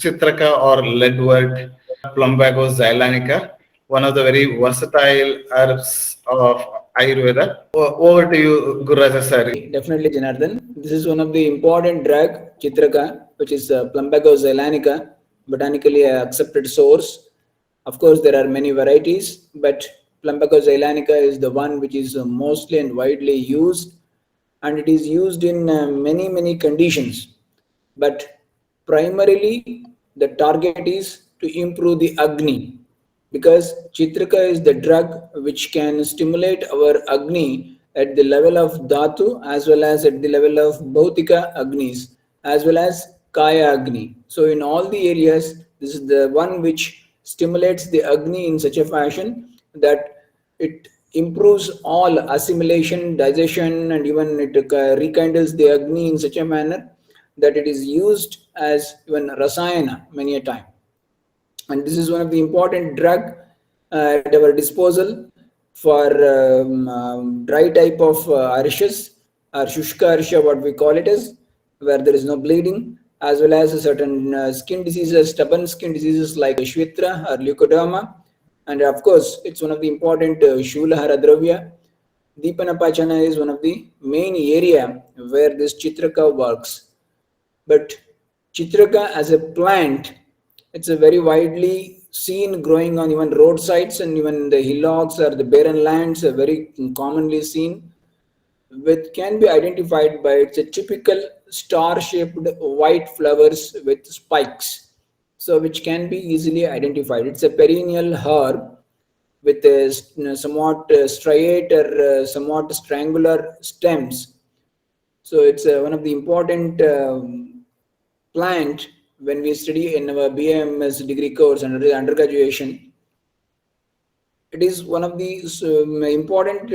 Chitraka or Leadwort, Plumbago, zeylanica, one of the very versatile herbs of Ayurveda. Over to you, Gururaja sir. Definitely, Janardhan. This is one of the important drug, Chitraka, which is Plumbago zeylanica, botanically accepted source. Of course, there are many varieties, but Plumbago zeylanica is the one which is mostly and widely used, and it is used in many conditions. But primarily, the target is to improve the Agni, because Chitraka is the drug which can stimulate our Agni at the level of Dhatu as well as at the level of Bhautika Agnis as well as Kaya Agni. So in all the areas, this is the one which stimulates the Agni in such a fashion that it improves all assimilation, digestion, and even it rekindles the Agni in such a manner that it is used as even Rasayana many a time. And this is one of the important drug at our disposal for dry type of arshas or shushka arsha, what we call it is, where there is no bleeding, as well as certain skin diseases, stubborn skin diseases like Shvitra or leukoderma. And of course, it's one of the important Shulahara Dravya. Deepana Pachana is one of the main area where this Chitraka works. But Chitraka as a plant, it's a very widely seen growing on even roadsides and even the hillocks or the barren lands are very commonly seen. Which can be identified by its a typical star-shaped white flowers with spikes. So which can be easily identified. It's a perennial herb with a somewhat striate or somewhat strangular stems. So it's one of the important plant when we study in our BMS degree course under the undergraduation. It is one of the important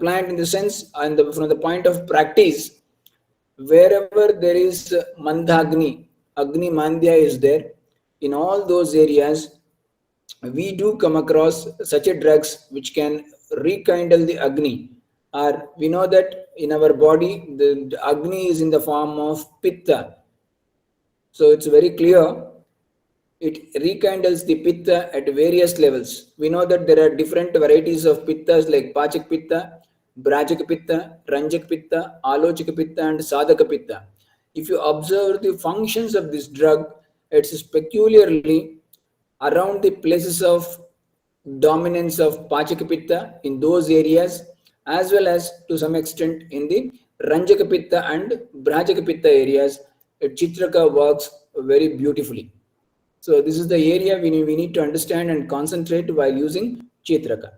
plant in the sense, and from the point of practice, wherever there is mandagni, Agni Mandya is there, in all those areas, we do come across such a drugs which can rekindle the Agni. Or we know that in our body, the Agni is in the form of Pitta. So it's very clear, it rekindles the Pitta at various levels. We know that there are different varieties of Pittas like Pachaka Pitta, Bhrajaka Pitta, Ranjaka Pitta, Alochaka Pitta and Sadhaka Pitta. If you observe the functions of this drug, it's peculiarly around the places of dominance of Pachaka Pitta in those areas, as well as to some extent in the Ranjaka Pitta and Bhrajaka Pitta areas. Chitraka works very beautifully. So this is the area we need to understand and concentrate while using Chitraka.